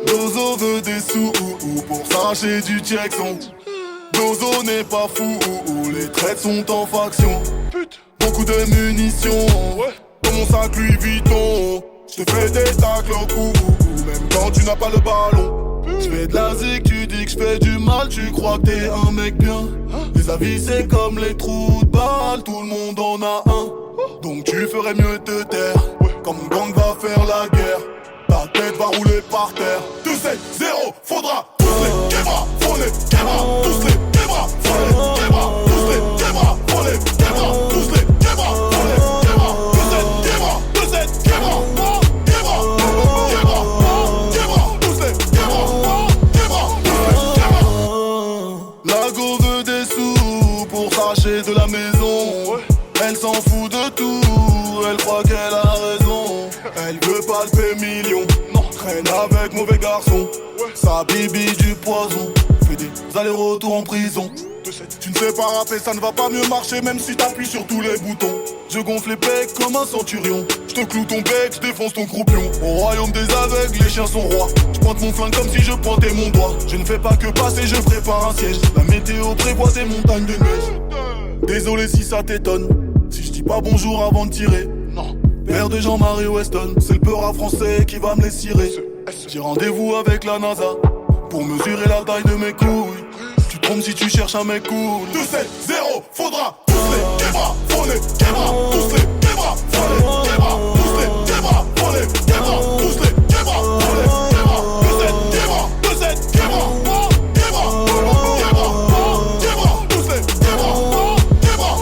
Dozo veut des sous pour s'arracher du Jackson. Dozo n'est pas fou, les traites sont en faction. Beaucoup de munitions, dans mon sac Louis Vuitton. Je te fais des tacles au cou, même quand tu n'as pas le ballon. Je fais de la zik, tu dis que je fais du mal, tu crois que t'es un mec bien. Les avis c'est comme les trous de balles, tout le monde en a un. Donc tu ferais mieux te taire, quand mon gang va faire la guerre. Ta tête va rouler par terre. 2-7-0, faudra tous les québras, faut les québras, tous les québras, faut les québras, tous les québras, faut les québras, tous les québras, faut les québras, 2-7 québras, 2-7 québras, québras, tous les québras, tous les québras. La go veut des sous pour s'arracher de la maison. Elle s'en fout de tout, elle croit qu'elle a raison. Elle veut palper millions, non, traîne avec mauvais garçon. Sa bibi du poison, fait des allers-retours en prison. Tu ne sais pas rapper, ça ne va pas mieux marcher même si t'appuies sur tous les boutons. Je gonfle les pecs comme un centurion. Je te cloue ton bec, je défonce ton croupion. Au royaume des aveugles, les chiens sont rois. Je pointe mon flingue comme si je pointais mon doigt. Je ne fais pas que passer, je prépare un siège. La météo prévoit des montagnes de neige. Désolé si ça t'étonne, si je dis pas bonjour avant de tirer. Non. Père de Jean-Marie Weston, c'est le peur français qui va me les cirer. J'ai rendez-vous avec la NASA pour mesurer la taille de mes couilles. Tu te trompes si tu cherches un mec cool. 2-7-0, faudra tous les québras, faut les québras, tous les québras, faut les québras, tous les québras, faut les québras, tous les québras, faut les québras, 2-7 québras, 2-7 québras, québras, tous les québras, québras,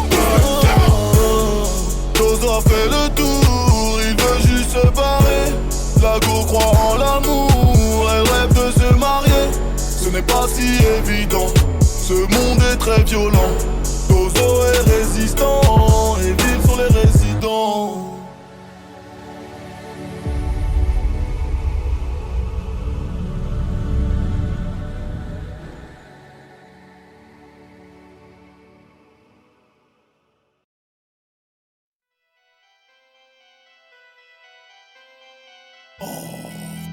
Dozo a fait le tour, il veut juste se barrer. La go croit en l'amour, elle rêve de se marier. Ce n'est pas si évident, ce monde est très violent. Dozo est résistant et vive sur les résidents.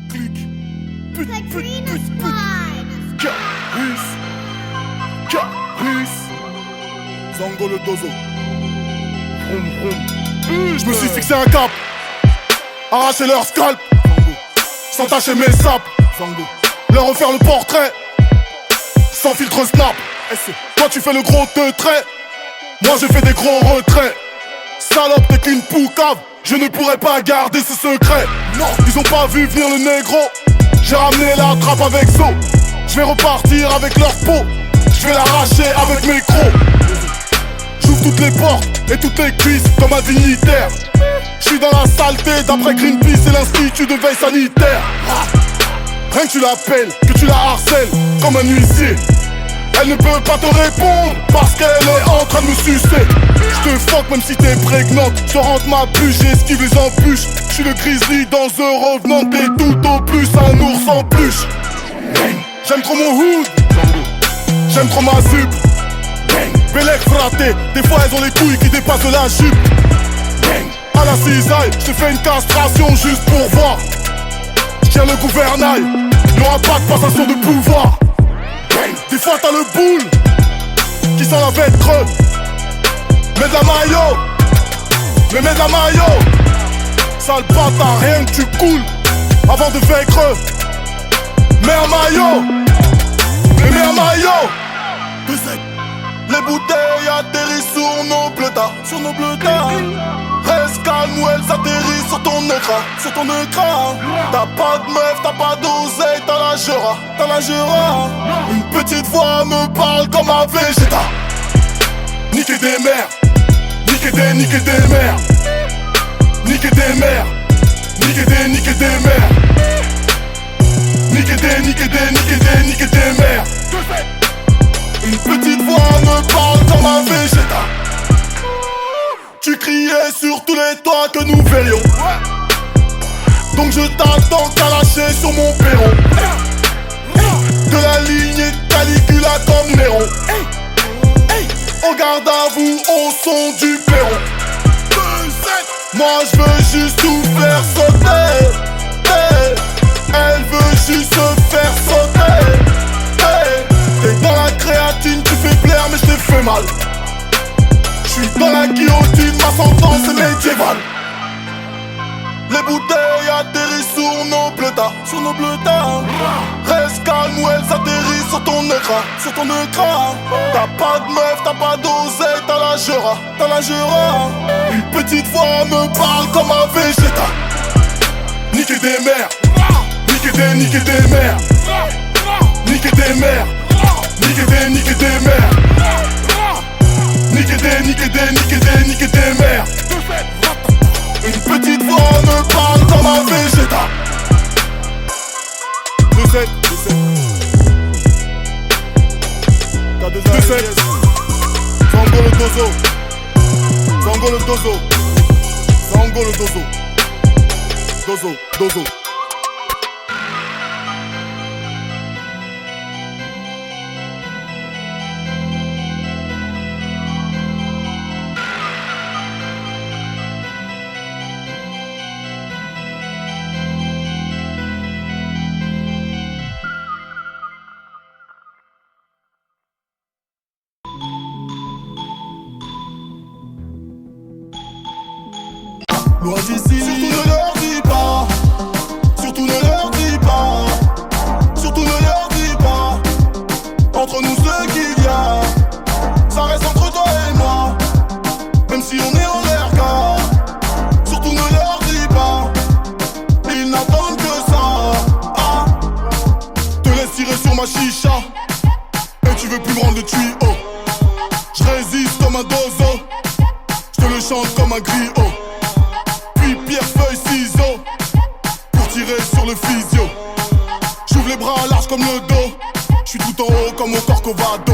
Clic. Carus Zango le Dozo. Vroom, vroom. Je me suis fixé un cap, arracher leur scalp, sans tâcher mes sapes, leur refaire le portrait, sans filtre snap. Toi tu fais le gros de trait, moi je fais des gros retraits. Salope t'es qu'une poucave, je ne pourrais pas garder ce secret. Non, ils ont pas vu venir le négro. J'ai ramené la trappe avec Zo. Je vais repartir avec leur peau. Je vais l'arracher avec mes crocs. J'ouvre toutes les portes et toutes les cuisses comme un dignitaire. Je suis dans la saleté d'après Greenpeace et l'institut de veille sanitaire. Rien que tu l'appelles, que tu la harcèles comme un huissier. Elle ne peut pas te répondre parce qu'elle est en train de me sucer. Je te fuck même si t'es prégnante. Je rentre ma bûche, j'esquive les embûches. Je suis le grizzly dans The Revenant. T'es tout au plus un ours en peluche. J'aime trop mon hood, j'aime trop ma zup. Bélec fraté, des fois elles ont les couilles qui dépassent de la jupe. À la cisaille, je te fais une castration juste pour voir. Je tiens le gouvernail, y'aura pas de passation de pouvoir. Des fois t'as le boule qui sent la bête creux. Mets de la maillot, mais mets de la maillot. Sale bâtard, rien que tu coules avant de faire creux. Mets un maillot, mais mets un maillot. Les bouteilles atterrissent sur nos bleutas, sur nos bleutas. Reste calme ou elles atterrissent sur ton écran, sur ton écran. T'as pas de meuf, t'as pas d'oseille, t'as la Jura, t'as la Jura. Une petite voix me parle comme un Vegeta. Niquer des mères, niquer des mères. Niquer des mères, niquer des mères. Niquer des mères. Une petite voix me parle comme un Vegeta. Tu criais sur tous les toits que nous verrions. Donc je t'attends qu'à lâcher sur mon perron. De la lignée de Caligula comme Néron. Au garde à vous au son du perron. Moi je veux juste tout faire sauter. Elle veut juste se faire sauter. T'es dans la créatine, tu fais plaire mais je t'ai fait mal. J'suis dans la guillotine, ma sentence est médiévale. Les bouteilles atterrissent sur nos bleutas, sur nos bleutas. Reste calme ou elles atterrissent sur ton écran, sur ton écran. T'as pas de meuf, t'as pas d'oseille, t'as la Jura, t'as la Jura. Une petite voix me parle comme un Vegeta. Niquer des mères, niquer des mères. Niquer des mères, niquer des mères. Niquer des mères. Une petite voix me parle comme un Vegeta. 2-7 K2-7 Zango le Dozo. Zango le Dozo. Zango le Dozo. Dozo. loin d'ici. Surtout ne leur dis pas, surtout ne leur dis pas, surtout ne leur dis pas. Entre nous ce qu'il y a, ça reste entre toi et moi. Même si on est en l'air car, surtout ne leur dis pas. Ils n'attendent que ça. Ah. Te laisse tirer sur ma chicha et tu veux plus me rendre le tuyau. Je résiste comme un dozo, je te le chante comme un griot. Puis pierre, feuille, ciseaux pour tirer sur le physio. J'ouvre les bras larges comme le dos, je suis tout en haut comme mon Corcovado.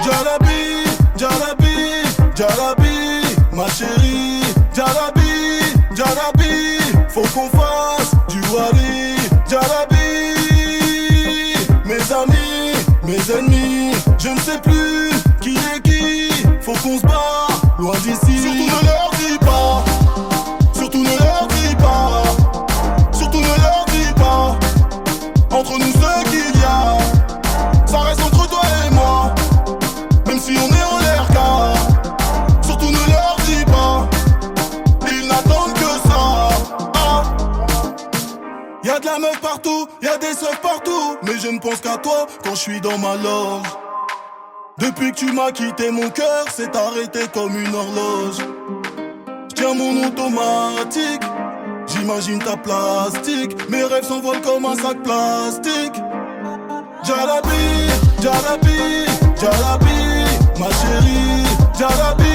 Jalabi, Jalabi, Jalabi, ma chérie. Jalabi, Jalabi, faut qu'on fasse du wali. Jalabi, mes amis, mes ennemis, je ne sais plus qui est qui. Faut qu'on se barre loin d'ici. Surtout ne leur dis pas, surtout ne leur dis pas, surtout ne leur dis pas. Entre nous ce qu'il y a, ça reste entre toi et moi. Même si on est en l'air car, surtout ne leur dis pas. Ils n'attendent que ça. Ah. Y'a de la meuf partout, y'a des seufs partout, mais je ne pense qu'à toi quand je suis dans ma loge. Depuis que tu m'as quitté, mon cœur s'est arrêté comme une horloge. J'tiens mon automatique, j'imagine ta plastique. Mes rêves s'envolent comme un sac plastique. Jalabi, Jalabi, Jalabi, ma chérie. Jalabi,